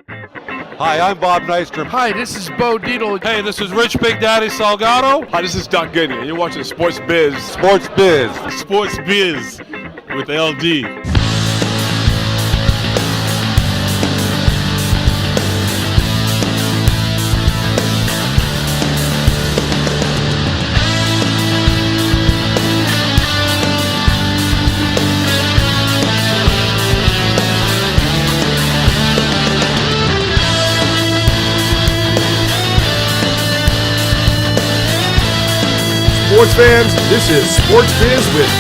Hi, I'm Bob Nystrom. Hi, this is Bo Dietl. Hey, this is Rich Big Daddy Salgado. Hi, this is Doc Goodney, and you're watching Sports Biz. Sports Biz. Sports Biz with LD. Sports fans, this is Sports Biz with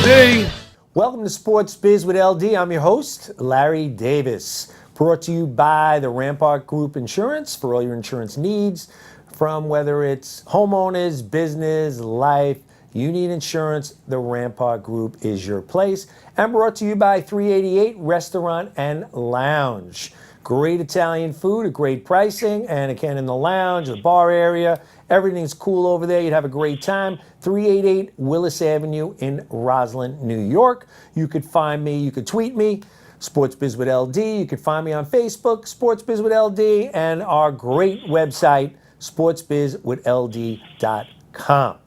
LD. Welcome to Sports Biz with LD. I'm your host, Larry Davis. Brought to you by the Rampart Group Insurance for all your insurance needs, from whether it's homeowners, business, life. You need insurance, the Rampart Group is your place. And brought to you by 388 Restaurant and Lounge. Great Italian food at great pricing, and again in the lounge, the bar area, everything's cool over there. You'd have a great time. 388 Willis Avenue in Roslyn, New York. You could find me, you could tweet me, Sports Biz with LD. You could find me on Facebook, Sports Biz with LD, and our great website, sportsbizwithld.com.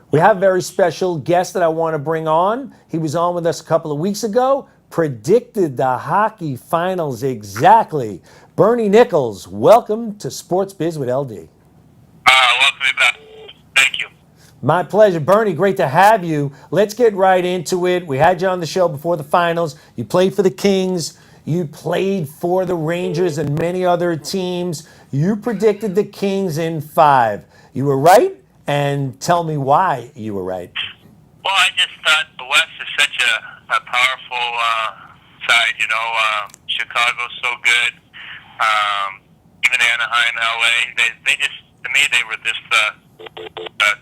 We have a very special guest that I want to bring on. He was on with us a couple of weeks ago, predicted the hockey finals exactly. Bernie Nicholls, welcome to Sports Biz with LD. Welcome back. Thank you. My pleasure. Bernie, great to have you. Let's get right into it. We had you on the show before the finals. You played for the Kings. You played for the Rangers and many other teams. You predicted the Kings in 5. You were right, and tell me why you were right. Well, I just thought the West is such a powerful side. Chicago's so good. Even Anaheim, LA, they just, to me, they were just the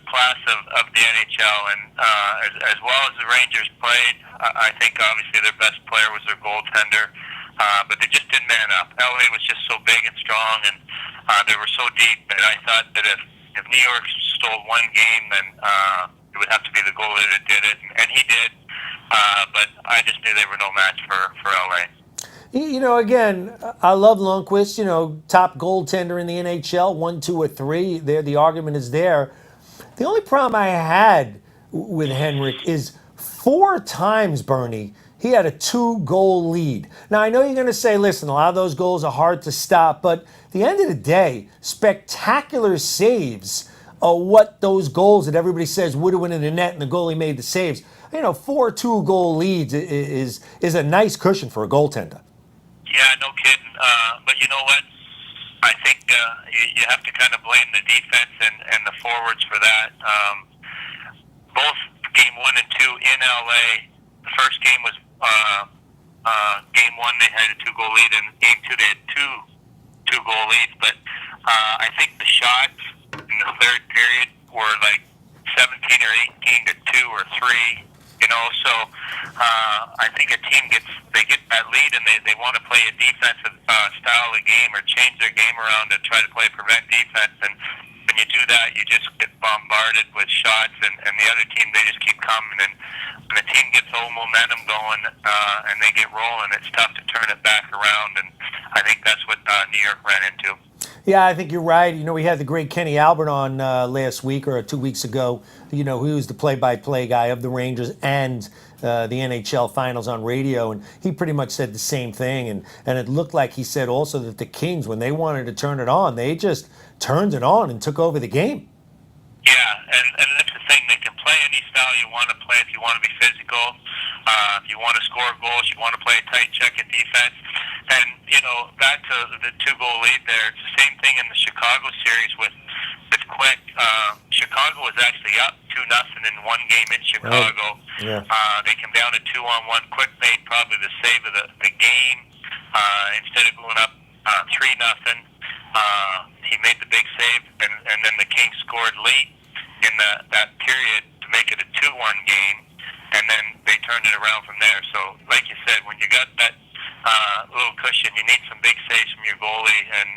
class of the NHL, and as well as the Rangers played, I think obviously their best player was their goaltender, but they just didn't man up. LA was just so big and strong, and they were so deep that I thought that if New York stole one game, then it would have to be the goalie that did it, and he did, but I just knew they were no match for LA. You know, again, I love Lundqvist, top goaltender in the NHL, 1, 2, or 3. There, the argument is there. The only problem I had with Henrik is 4 times, Bernie, he had a 2-goal lead. Now, I know you're going to say, listen, a lot of those goals are hard to stop, but at the end of the day, spectacular saves are what those goals that everybody says would have went in the net and the goalie made the saves. 4 2-goal leads is a nice cushion for a goaltender. Yeah, no kidding. But you know what? I think you have to kind of blame the defense and the forwards for that. Both game 1 and 2 in LA, the first game was game 1 they had a 2-goal lead, and game 2 they had two goal leads. But I think the shots in the third period were like 17 or 18 to 2 or 3. So I think a team get that lead and they want to play a defensive style of game or change their game around to try to play prevent defense. And when you do that, you just get bombarded with shots, and the other team, they just keep coming. And when the team gets old momentum going and they get rolling, it's tough to turn it back around. And I think that's what New York ran into. Yeah, I think you're right. We had the great Kenny Albert on last week or 2 weeks ago, who was the play-by-play guy of the Rangers and the NHL Finals on radio, and he pretty much said the same thing. And it looked like he said also that the Kings, when they wanted to turn it on, they just turned it on and took over the game. Yeah, and that's the thing. They can play any style you want to play if you want to be physical. If you want to score goals, you want to play a tight check-in defense. And, back to the 2-goal lead there, it's the same thing in the Chicago series with Quick. Chicago was actually up 2-0 in one game in Chicago. Right. Yeah. They came down to 2-on-1. Quick made probably the save of the game. Instead of going up 3-0, he made the big save, and then the Kings scored late in that period to make it a 2-1 game, and then they turned it around from there. So, like you said, when you got that little cushion, you need some big saves from your goalie, and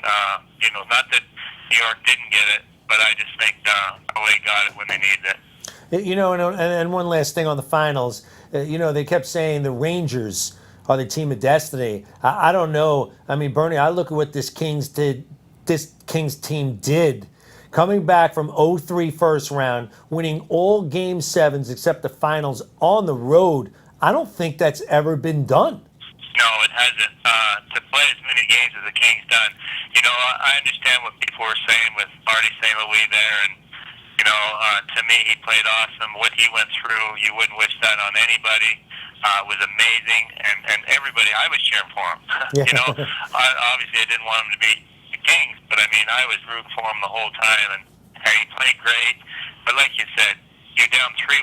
not that New York didn't get it, but I just think LA got it when they needed it. And one last thing on the finals. They kept saying the Rangers are the team of destiny. I don't know. I mean, Bernie, I look at what this Kings team did. Coming back from 0-3 first round, winning all game sevens except the finals on the road. I don't think that's ever been done. No, it hasn't. To play as many games as the Kings done, I understand what people were saying with Artie St. Louis there, and to me, he played awesome. What he went through, you wouldn't wish that on anybody. Was amazing, and everybody, I was cheering for him. Yeah. Obviously, I didn't want him to be the Kings, but I mean, I was rooting for him the whole time, and he played great. But like you said, you're down 3-1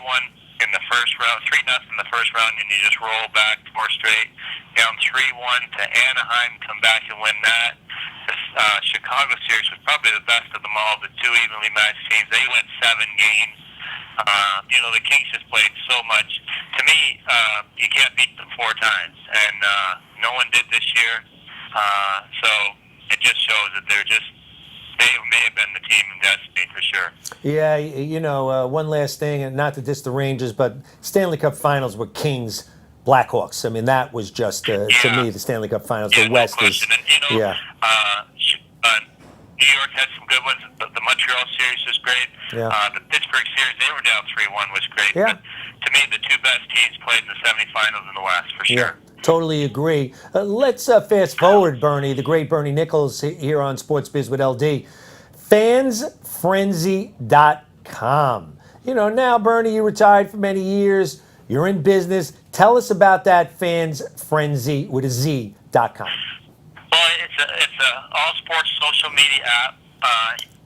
in the first round, 3-0 in the first round, and you just roll back 4 straight. Down 3-1 to Anaheim, come back and win that. The Chicago series was probably the best of them all, the 2 evenly matched teams. They went 7 games. The Kings just played so much. To me, you can't beat them 4 times, and no one did this year. So it just shows that they may have been the team of destiny for sure. Yeah, one last thing, and not to diss the Rangers, but Stanley Cup Finals were Kings, Blackhawks. I mean, that was just, to me, the Stanley Cup Finals. Yeah, the West no is, question. And, New York had some good ones. The Montreal series was great. Yeah. The Pittsburgh series, they were down 3-1, was great. Yeah. But to me, the 2 best teams played in the semifinals in the West, for sure. Totally agree. Let's fast forward, Bernie, the great Bernie Nicholls here on Sports Biz with LD. Fansfrenzy.com. Now, Bernie, you retired for many years. You're in business. Tell us about that Fans Frenzy with a Z.com. Well, it's a all sports social media app.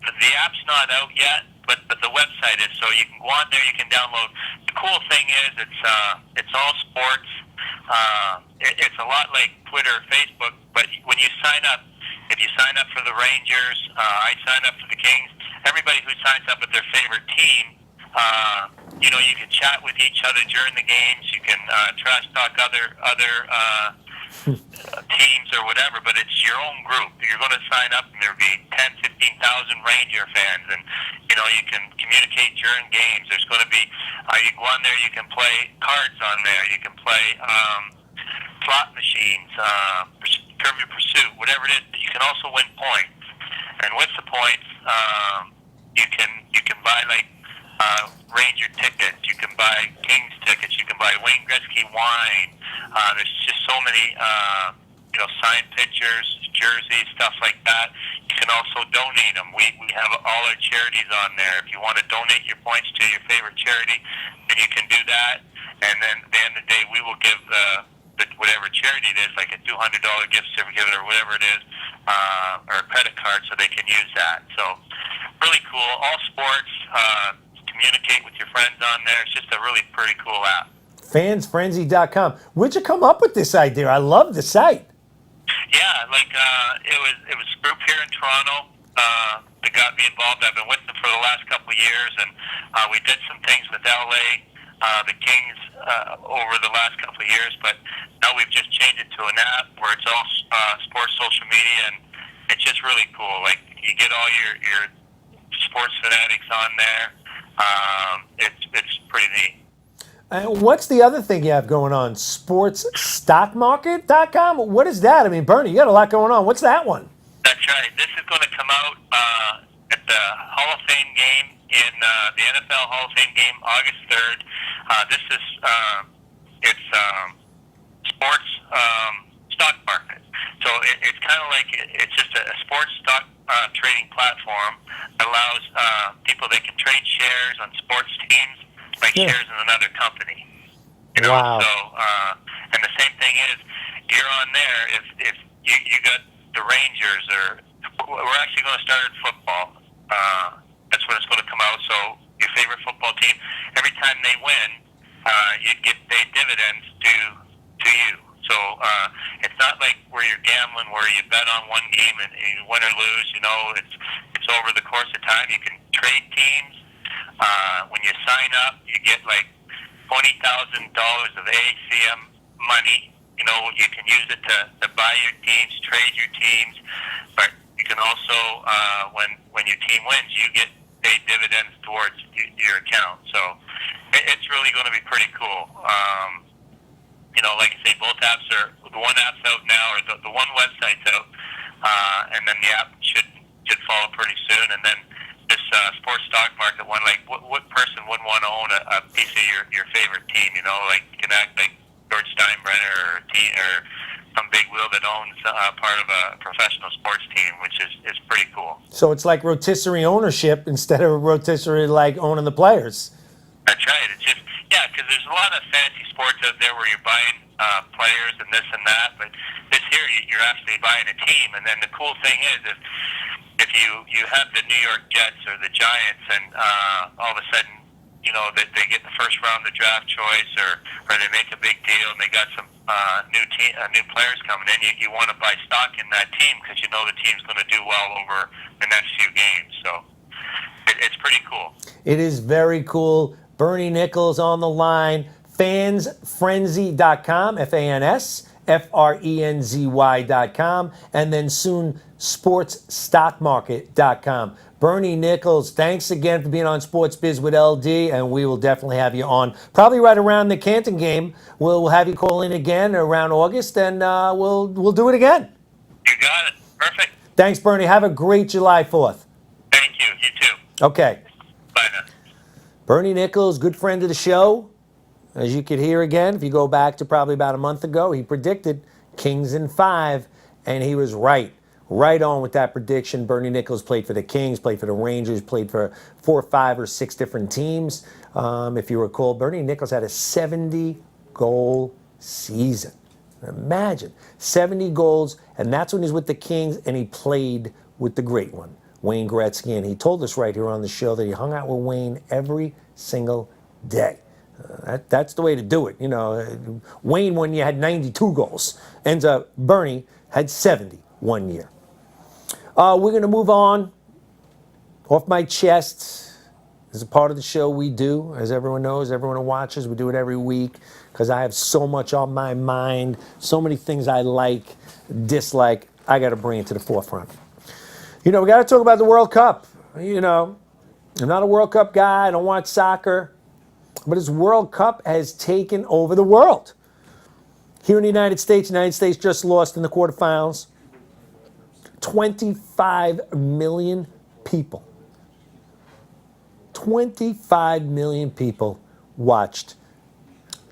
The app's not out yet, but the website is. So you can go on there. You can download. The cool thing is it's all sports. It's a lot like Twitter or Facebook. But when you sign up, if you sign up for the Rangers, I sign up for the Kings. Everybody who signs up with their favorite team, you can chat with each other during the games. You can trash talk other teams or whatever, but it's your own group. You're going to sign up, and there'll be 10, 15,000 Ranger fans, and you can communicate during games. There's going to be you go on there, you can play cards on there, you can play slot machines, Trivial Pursuit, whatever it is. But you can also win points, and with the points, you can buy Ranger tickets, you can buy Kings tickets, you can buy Wayne Gretzky wine. There's just so many, signed pictures, jerseys, stuff like that. You can also donate them. We have all our charities on there. If you want to donate your points to your favorite charity, then you can do that. And then at the end of the day, we will give the whatever charity it is, like a $200 gift certificate or whatever it is, or a credit card, so they can use that. So really cool. All sports. Communicate with your friends on there. It's just a really pretty cool app. Fansfrenzy.com. Where'd you come up with this idea? I love the site. Yeah, it was a group here in Toronto that got me involved. I've been with them for the last couple of years, and we did some things with LA, the Kings, over the last couple of years. But now we've just changed it to an app where it's all sports social media, and it's just really cool. Like, you get all your sports fanatics on there. It's pretty neat. And what's the other thing you have going on? Sportsstockmarket.com? What is that? I mean, Bernie, you got a lot going on. What's that one? That's right. This is going to come out at the Hall of Fame game in the NFL Hall of Fame game, August 3rd. This is it's sports stock market. So it's kind of like it's just a sports stock trading platform that allows people, they can trade shares on sports teams like shares in another company. Wow. So and the same thing is, you're on there if you got the Rangers, or we're actually going to start at football. That's when it's going to come out. So your favorite football team, every time they win, you'd get paid dividends to you. So it's not like where you're gambling, where you bet on one game and you win or lose. It's over the course of time. You can trade teams. When you sign up, you get like $20,000 of ACM money. You can use it to buy your teams, trade your teams, but you can also, when your team wins, you get paid dividends towards your account. So it's really going to be pretty cool. like I say, both apps are, the one app's out now, or the one website's out, and then the app should follow pretty soon. And then this sports stock market one, like what person wouldn't want to own a piece of your favorite team? Like you can act like George Steinbrenner or some big wheel that owns part of a professional sports team, which is pretty cool. So it's like rotisserie ownership instead of rotisserie like owning the players. That's right. It's just, because there's a lot of fancy sports out there where you're buying players and this and that, but this here you're actually buying a team. And then the cool thing is, if you have the New York Jets or the Giants, and all of a sudden, that they get the first round of draft choice, or they make a big deal and they got some new players coming in, you want to buy stock in that team because you know the team's going to do well over the next few games. So it's pretty cool. It is very cool. Bernie Nicholls on the line. Fansfrenzy.com, FANSFRENZY.com, and then soon sportsstockmarket.com. Bernie Nicholls, thanks again for being on Sports Biz with LD, and we will definitely have you on probably right around the Canton game. We'll have you call in again around August, and we'll do it again. You got it. Perfect. Thanks, Bernie. Have a great July 4th. Thank you. You too. Okay. Bye now. Bernie Nicholls, good friend of the show. As you could hear again, if you go back to probably about a month ago, he predicted Kings in 5, and he was right. Right on with that prediction. Bernie Nicholls played for the Kings, played for the Rangers, played for 4 or 5 or 6 different teams. If you recall, Bernie Nicholls had a 70-goal season. Imagine, 70 goals, and that's when he was with the Kings, and he played with the great one, Wayne Gretzky. And he told us right here on the show that he hung out with Wayne every single day. That's the way to do it. Wayne, when you had 92 goals, ends up Bernie had 70 one year. We're going to move on. Off my chest is a part of the show we do, as everyone knows, everyone who watches, we do it every week because I have so much on my mind, so many things I like, dislike, I got to bring it to the forefront. We got to talk about the World Cup. I'm not a World Cup guy, I don't watch soccer. But this World Cup has taken over the world. Here in the United States just lost in the quarterfinals. 25 million people. 25 million people watched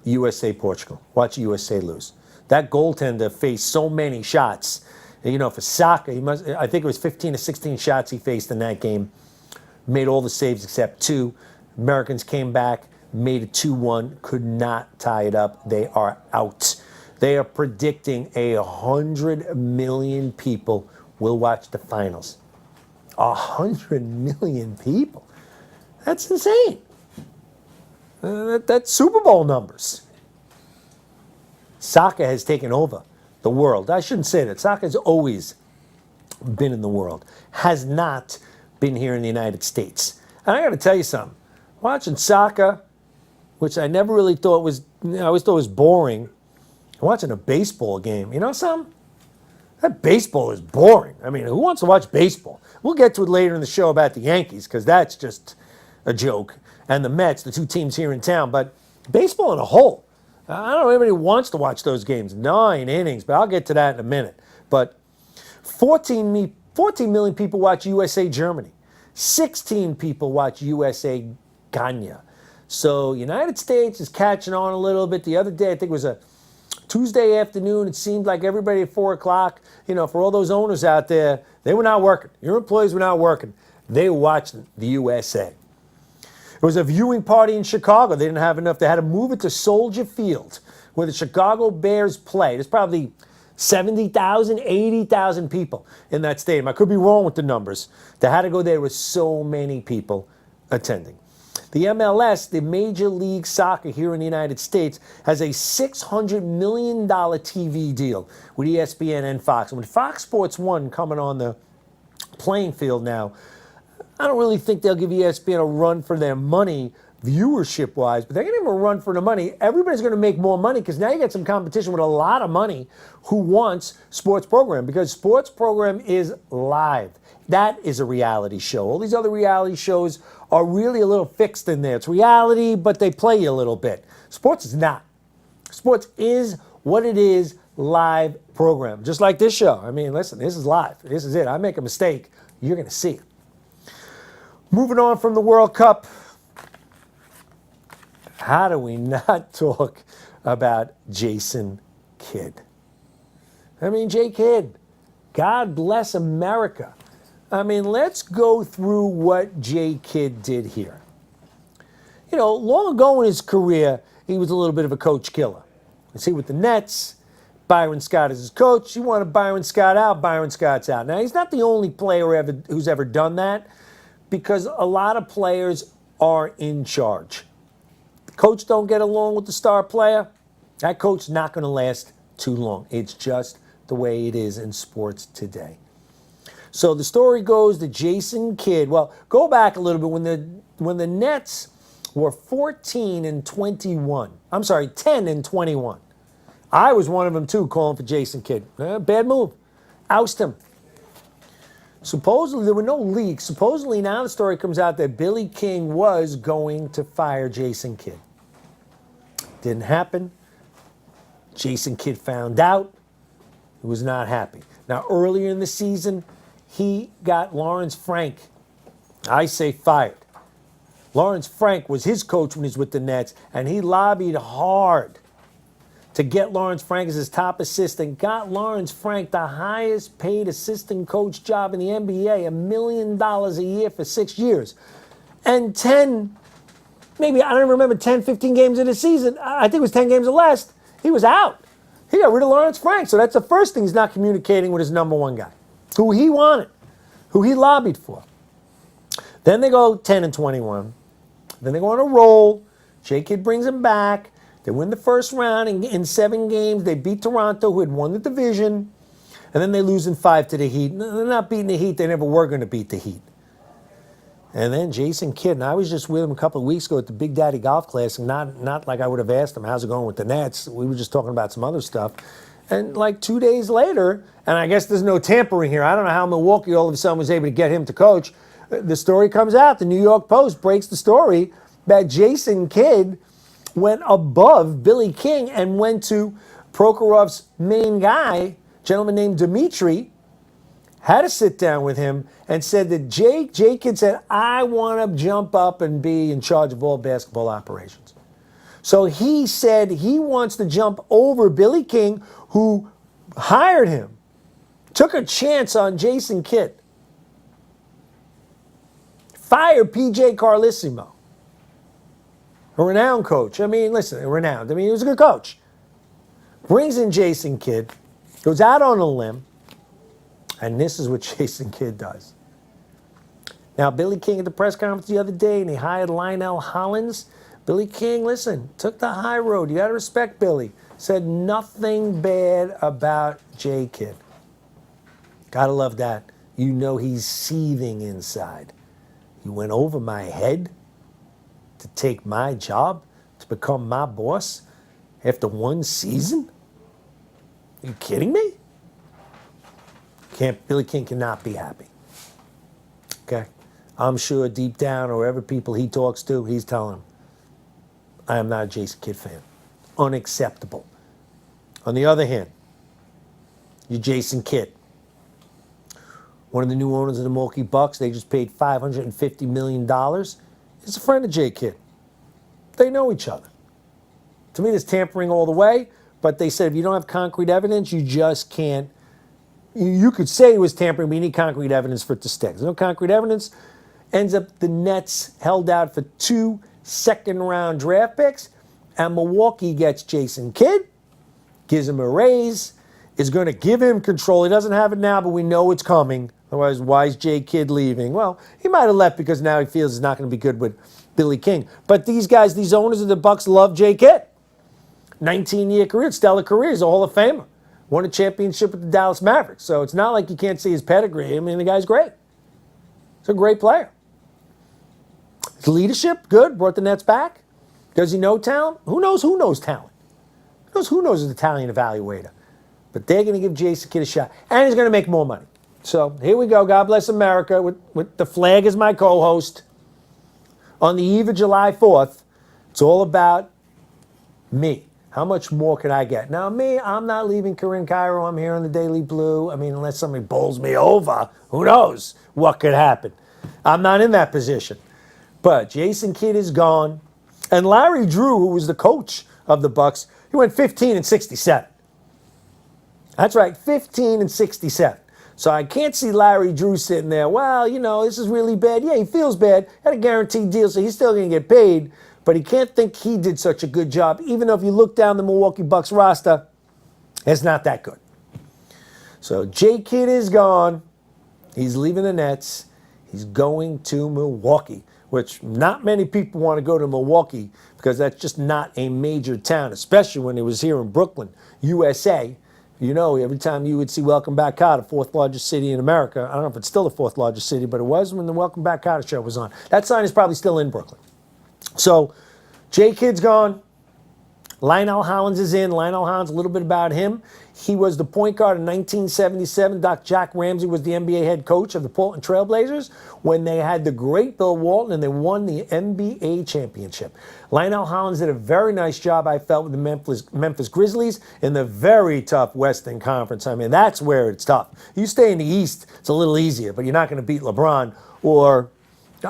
USA-Portugal, watch USA lose. That goaltender faced so many shots. For soccer, I think it was 15 to 16 shots he faced in that game. Made all the saves except 2. Americans came back, made it 2-1, could not tie it up. They are out. They are predicting 100 million people will watch the finals. 100 million people. That's insane. That's Super Bowl numbers. Soccer has taken over the world. I shouldn't say that. Soccer has always been in the world. Has not been here in the United States. And I got to tell you something. Watching soccer, which I never really thought was, I always thought was boring. Watching a baseball game, something? That baseball is boring. I mean, who wants to watch baseball? We'll get to it later in the show about the Yankees, because that's just a joke. And the Mets, the 2 teams here in town. But baseball in a whole, I don't know if anybody wants to watch those games. 9 innings, but I'll get to that in a minute. But 14 million people watch USA Germany. 16 people watch USA Ghana. So United States is catching on a little bit. The other day, I think it was a Tuesday afternoon, it seemed like everybody at 4 o'clock, for all those owners out there, they were not working. Your employees were not working. They were watching the USA. It was a viewing party in Chicago. They didn't have enough. They had to move it to Soldier Field, where the Chicago Bears play. There's probably 70,000, 80,000 people in that stadium. I could be wrong with the numbers. They had to go there with so many people attending. The MLS, the Major League Soccer here in the United States, has a $600 million TV deal with ESPN and Fox. And with Fox Sports 1 coming on the playing field now, I don't really think they'll give ESPN a run for their money viewership-wise, but they're going to give them a run for the money. Everybody's going to make more money because now you get some competition with a lot of money who wants sports program, because sports program is live. That is a reality show. All these other reality shows are really a little fixed in there. It's reality, but they play you a little bit. Sports is not. Sports is what it is, live program. Just like this show. I mean, listen, this is live. This is it. I make a mistake, you're going to see it. Moving on from the World Cup, how do we not talk about Jason Kidd? I mean, J. Kidd, God bless America. I mean, let's go through what J. Kidd did here. You know, long ago in his career, he was a little bit of a coach killer. You see, with the Nets, Byron Scott is his coach. You want Byron Scott out, Byron Scott's out. Now, he's not the only player who's ever done that, because a lot of players are in charge. The coach don't get along with the star player, that coach's not going to last too long. It's just the way it is in sports today. So the story goes that Jason Kidd, well, go back a little bit when the Nets were 10-21. I was one of them too, calling for Jason Kidd. Bad move. Oust him. Supposedly, there were no leaks. Supposedly, now the story comes out that Billy King was going to fire Jason Kidd. Didn't happen. Jason Kidd found out. He was not happy. Now, earlier in the season, he got Lawrence Frank, I say, fired. Lawrence Frank was his coach when he was with the Nets, and he lobbied hard to get Lawrence Frank as his top assistant, got Lawrence Frank the highest paid assistant coach job in the NBA, $1 million a year for 6 years. And 10, 15 games in the season, I think it was 10 games or less, he was out. He got rid of Lawrence Frank. So that's the first thing, he's not communicating with his number one guy, who he wanted, who he lobbied for. Then they go 10-21. Then they go on a roll. J. Kidd brings him back. They win the first round in 7 games. They beat Toronto, who had won the division. And then they lose in 5 to the Heat. They're not beating the Heat. They never were going to beat the Heat. And then Jason Kidd, and I was just with him a couple of weeks ago at the Big Daddy Golf Classic. Not like I would have asked him, how's it going with the Nets? We were just talking about some other stuff. And like 2 days later, and I guess there's no tampering here. I don't know how Milwaukee all of a sudden was able to get him to coach. The story comes out. The New York Post breaks the story that Jason Kidd went above Billy King and went to Prokhorov's main guy, a gentleman named Dimitri, had to sit down with him and said that J. Kidd said, I want to jump up and be in charge of all basketball operations. So he said he wants to jump over Billy King, who hired him, took a chance on Jason Kidd, fired P.J. Carlissimo, a renowned coach. I mean, listen, renowned. I mean, he was a good coach. Brings in Jason Kidd, goes out on a limb, and this is what Jason Kidd does. Now, Billy King at the press conference the other day, and he hired Lionel Hollins. Billy King, listen, took the high road. You got to respect Billy. Said nothing bad about J. Kidd. Got to love that. You know he's seething inside. You went over my head to take my job, to become my boss after 1 season? Are you kidding me? Billy King cannot be happy. Okay? I'm sure deep down, or whatever people he talks to, he's telling them, I am not a Jason Kidd fan. Unacceptable. On the other hand, you're Jason Kidd. One of the new owners of the Milwaukee Bucks, they just paid $550 million. He's a friend of J. Kidd. They know each other. To me, there's tampering all the way, but they said if you don't have concrete evidence, you just can't. You could say it was tampering, but you need concrete evidence for it to stick. There's no concrete evidence. Ends up the Nets held out for 2 second-round draft picks, and Milwaukee gets Jason Kidd, gives him a raise, is going to give him control. He doesn't have it now, but we know it's coming. Otherwise, why is J. Kidd leaving? Well, he might have left because now he feels he's not going to be good with Billy King. But these guys, these owners of the Bucks, love J. Kidd. 19-year career, stellar career. He's a Hall of Famer. Won a championship with the Dallas Mavericks. So it's not like you can't see his pedigree. I mean, the guy's great. He's a great player. His leadership, good. Brought the Nets back. Does he know talent? Who knows talent? Who knows his Italian evaluator? But they're going to give Jason Kidd a shot. And he's going to make more money. So here we go. God bless America with the flag as my co-host. On the eve of July 4th, it's all about me. How much more could I get? Now, me, I'm not leaving Corinne Cairo. I'm here on the Daily Blue. I mean, unless somebody bowls me over, who knows what could happen. I'm not in that position. But Jason Kidd is gone. And Larry Drew, who was the coach of the Bucks, he went 15 and 67. That's right, 15 and 67. So I can't see Larry Drew sitting there, well, this is really bad. Yeah, he feels bad. Had a guaranteed deal, so he's still going to get paid. But he can't think he did such a good job, even though if you look down the Milwaukee Bucks roster, it's not that good. So J. Kidd is gone. He's leaving the Nets. He's going to Milwaukee, which not many people want to go to Milwaukee because that's just not a major town, especially when it was here in Brooklyn, USA. Every time you would see Welcome Back Kotter, fourth largest city in America. I don't know if it's still the fourth largest city, but it was when the Welcome Back Kotter show was on. That sign is probably still in Brooklyn. So, J. Kidd's gone. Lionel Hollins is in. Lionel Hollins, a little bit about him. He was the point guard in 1977. Jack Ramsey was the NBA head coach of the Portland Trailblazers when they had the great Bill Walton and they won the NBA championship. Lionel Hollins did a very nice job, I felt, with the Memphis Grizzlies in the very tough Western Conference. I mean, that's where it's tough. You stay in the East, it's a little easier, but you're not going to beat LeBron or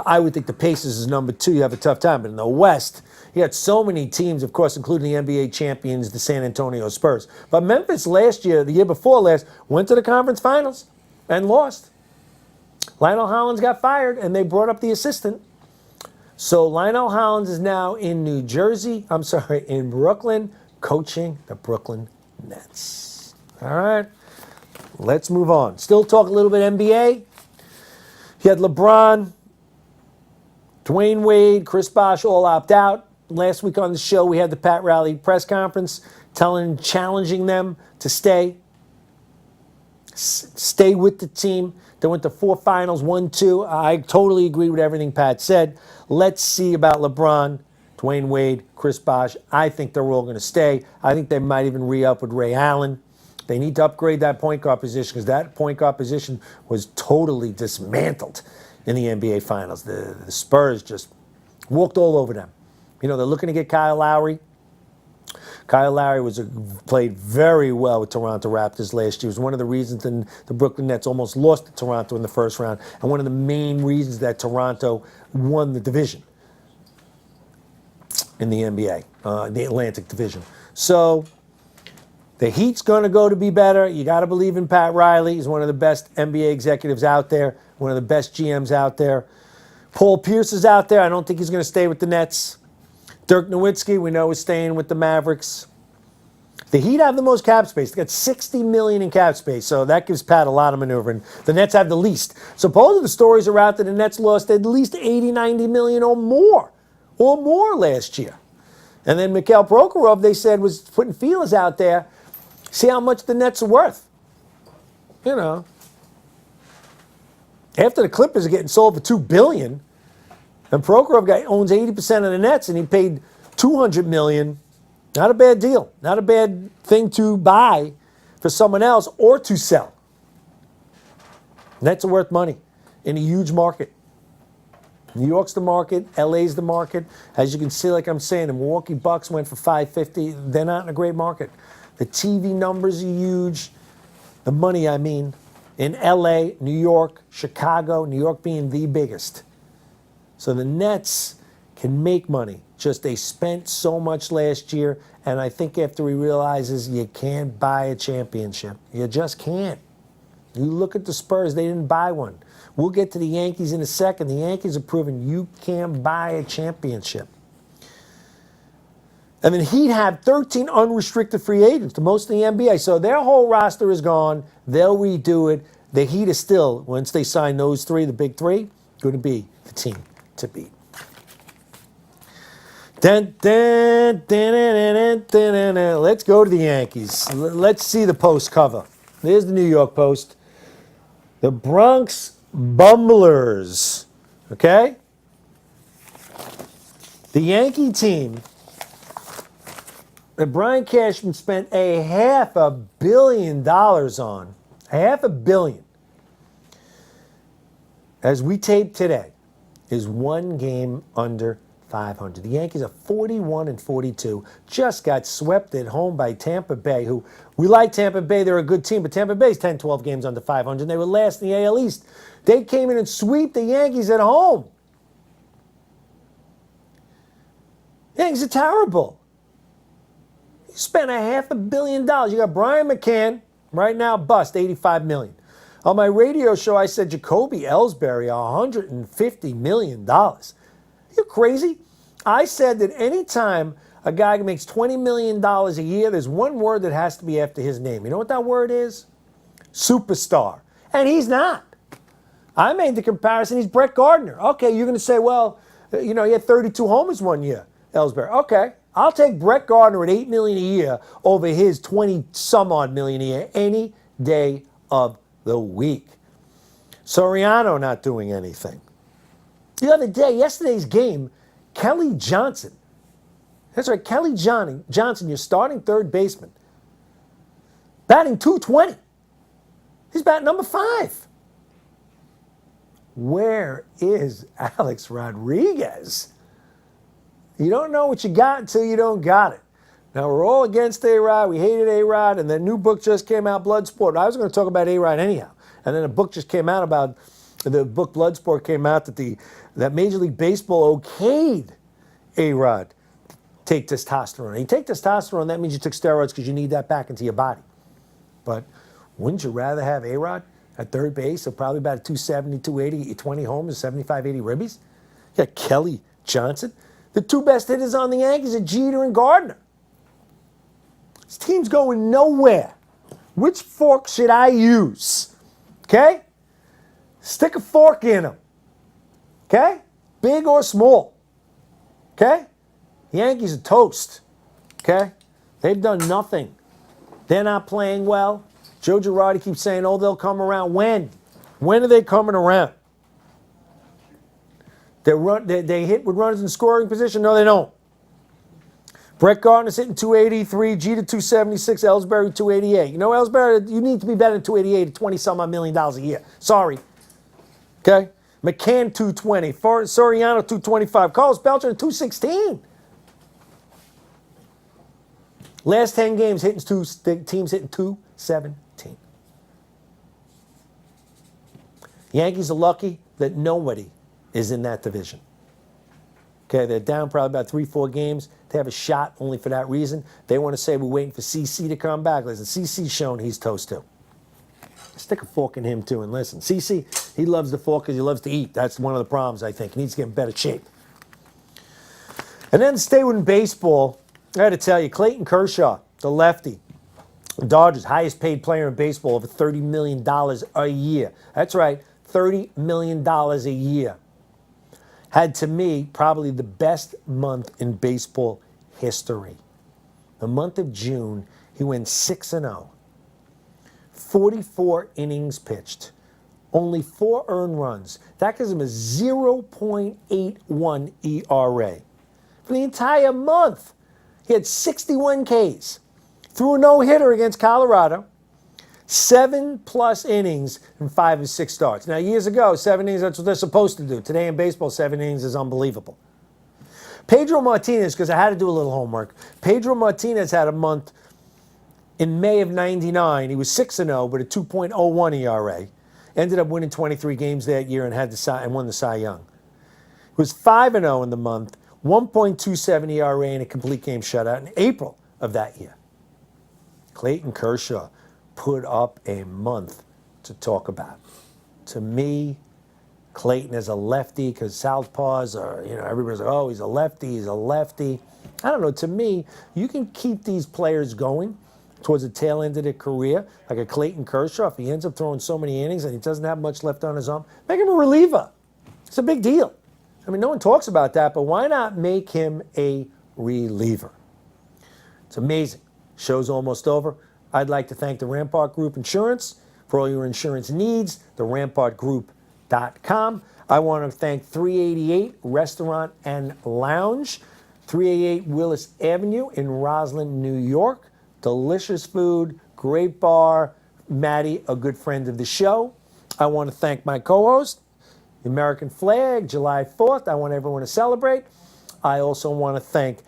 I would think the Pacers is number 2. You have a tough time. But in the West, you had so many teams, of course, including the NBA champions, the San Antonio Spurs. But Memphis last year, the year before last, went to the conference finals and lost. Lionel Hollins got fired, and they brought up the assistant. So Lionel Hollins is now in in Brooklyn, coaching the Brooklyn Nets. All right, let's move on. Still talk a little bit NBA. You had LeBron, Dwayne Wade, Chris Bosh all opt out. Last week on the show, we had the Pat Riley press conference challenging them to stay with the team. They went to 4 finals, 1-2. I totally agree with everything Pat said. Let's see about LeBron, Dwayne Wade, Chris Bosh. I think they're all going to stay. I think they might even re-up with Ray Allen. They need to upgrade that point guard position because that point guard position was totally dismantled in the NBA Finals. The Spurs just walked all over them. They're looking to get Kyle Lowry. Kyle Lowry played very well with Toronto Raptors last year. It was one of the reasons the Brooklyn Nets almost lost to Toronto in the first round, and one of the main reasons that Toronto won the division in the NBA, the Atlantic Division. So the Heat's going to go to be better. You got to believe in Pat Riley. He's one of the best NBA executives out there, one of the best GMs out there. Paul Pierce is out there. I don't think he's going to stay with the Nets. Dirk Nowitzki, we know, is staying with the Mavericks. The Heat have the most cap space. They got $60 million in cap space, so that gives Pat a lot of maneuvering. The Nets have the least. Supposedly the stories are out that the Nets lost at least $80, $90 million or more last year. And then Mikhail Prokhorov, they said, was putting feelers out there. See how much the Nets are worth. After the Clippers are getting sold for $2 billion, and Prokhorov owns 80% of the Nets, and he paid $200 million. Not a bad deal. Not a bad thing to buy for someone else or to sell. Nets are worth money in a huge market. New York's the market. LA's the market. As you can see, like I'm saying, the Milwaukee Bucks went for $550. They're not in a great market. The TV numbers are huge. The money, I mean, in LA, New York, Chicago, New York being the biggest. So the Nets can make money. Just they spent so much last year, and I think after he realizes you can't buy a championship. You just can't. You look at the Spurs, they didn't buy one. We'll get to the Yankees in a second. The Yankees have proven you can't buy a championship. And then he'd have 13 unrestricted free agents, the most in the NBA. So their whole roster is gone. They'll redo it. The Heat is still, once they sign those 3, the big 3, going to be the team to beat. Let's go to the Yankees. Let's see the Post cover. There's the New York Post. The Bronx Bumblers. Okay? The Yankee team that Brian Cashman spent $500 million on. $500 million. As we tape today, is 1 game under 500. The Yankees are 41-42. Just got swept at home by Tampa Bay, who we like Tampa Bay. They're a good team, but Tampa Bay's 10, 12 games under 500. They were last in the AL East. They came in and sweep the Yankees at home. Yankees are terrible. You spent $500 million. You got Brian McCann, right now bust, $85 million. On my radio show, I said Jacoby Ellsbury, $150 million. You crazy? I said that anytime a guy makes $20 million a year, there's one word that has to be after his name. You know what that word is? Superstar. And he's not. I made the comparison. He's Brett Gardner. Okay, you're going to say, well, he had 32 homers one year, Ellsbury. Okay, I'll take Brett Gardner at $8 million a year over his 20-some-odd million a year any day of the week. Soriano not doing anything. The other day, yesterday's game, Kelly Johnson. That's right, Kelly Johnson, your starting third baseman. Batting .220. He's batting number 5. Where is Alex Rodriguez? You don't know what you got until you don't got it. Now, we're all against A-Rod. We hated A-Rod, and the new book just came out, Bloodsport. I was going to talk about A-Rod anyhow. And then a book just came out about, the book Bloodsport came out that Major League Baseball okayed A-Rod take testosterone. And you take testosterone, that means you took steroids because you need that back into your body. But wouldn't you rather have A-Rod at third base, so probably about 270, 280, 20 homers, 75, 80 ribbies? You got Kelly Johnson. The two best hitters on the Yankees are Jeter and Gardner. This team's going nowhere. Which fork should I use? Okay? Stick a fork in them. Okay? Big or small. Okay? Yankees are toast. Okay? They've done nothing. They're not playing well. Joe Girardi keeps saying, oh, they'll come around. When? When are they coming around? They hit with runners in scoring position? No, they don't. Brett Gardner's hitting 283, Jeter 276, Ellsbury 288. You know, Ellsbury, you need to be better than 288 at $20-some-odd million a year. Sorry. Okay? McCann 220, Soriano 225, Carlos Beltran 216. Last 10 games, teams hitting 217. Yankees are lucky that nobody is in that division. Okay, they're down probably about 3-4 games. They have a shot only for that reason. They want to say we're waiting for CC to come back. Listen, CC's shown he's toast too. Stick a fork in him too and listen. CC, he loves the fork because he loves to eat. That's one of the problems, I think. He needs to get in better shape. And then stay with baseball. I got to tell you, Clayton Kershaw, the lefty, Dodgers, highest paid player in baseball, over $30 million a year. That's right, $30 million a year. Had, to me, probably the best month in baseball history. The month of June, he went 6-0. 44 innings pitched. Only 4 earned runs. That gives him a 0.81 ERA. For the entire month, he had 61 Ks. Threw a no-hitter against Colorado. 7+ innings and 5 of 6 starts. Now, years ago, 7 innings, that's what they're supposed to do. Today in baseball, 7 innings is unbelievable. Pedro Martinez, because I had to do a little homework. Pedro Martinez had a month in May of '99. He was 6-0 with a 2.01 ERA. Ended up winning 23 games that year and won the Cy Young. He was 5-0 in the month, 1.27 ERA and a complete game shutout in April of that year. Clayton Kershaw put up a month to talk about. To me, Clayton is a lefty because southpaws are, everybody's like, oh, he's a lefty. I don't know. To me, you can keep these players going towards the tail end of their career, like a Clayton Kershaw. If he ends up throwing so many innings and he doesn't have much left on his arm, make him a reliever. It's a big deal. I mean, no one talks about that, but why not make him a reliever? It's amazing. Show's almost over. I'd like to thank the Rampart Group Insurance for all your insurance needs, the rampartgroup.com. I want to thank 388 Restaurant and Lounge, 388 Willis Avenue in Roslyn, New York. Delicious food, great bar. Maddie, a good friend of the show. I want to thank my co-host, the American flag, July 4th. I want everyone to celebrate. I also want to thank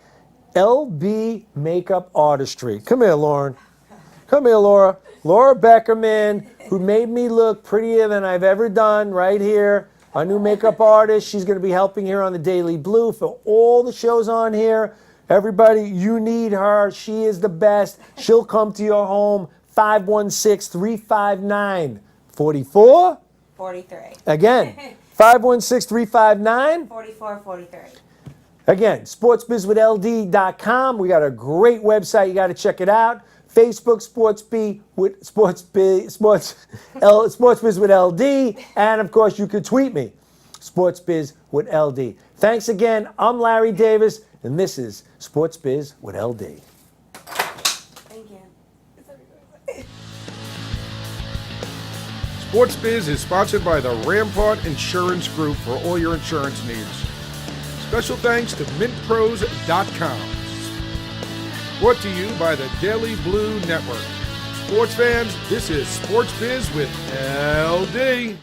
LB Makeup Artistry. Come here, Lauren. Come here, Laura. Laura Beckerman, who made me look prettier than I've ever done right here. Our new makeup artist. She's going to be helping here on the Daily Blue for all the shows on here. Everybody, you need her. She is the best. She'll come to your home. 516-359-44. 43. Again, 516-359. 44, 43. Again, sportsbizwithld.com. We got a great website. You got to check it out. Facebook, Sportsbiz with LD. And, of course, you could tweet me, Sportsbiz with LD. Thanks again. I'm Larry Davis, and this is Sportsbiz with LD. Thank you. Sports Biz is sponsored by the Rampart Insurance Group for all your insurance needs. Special thanks to mintpros.com. Brought to you by the Daily Blue Network. Sports fans, this is Sports Biz with LD.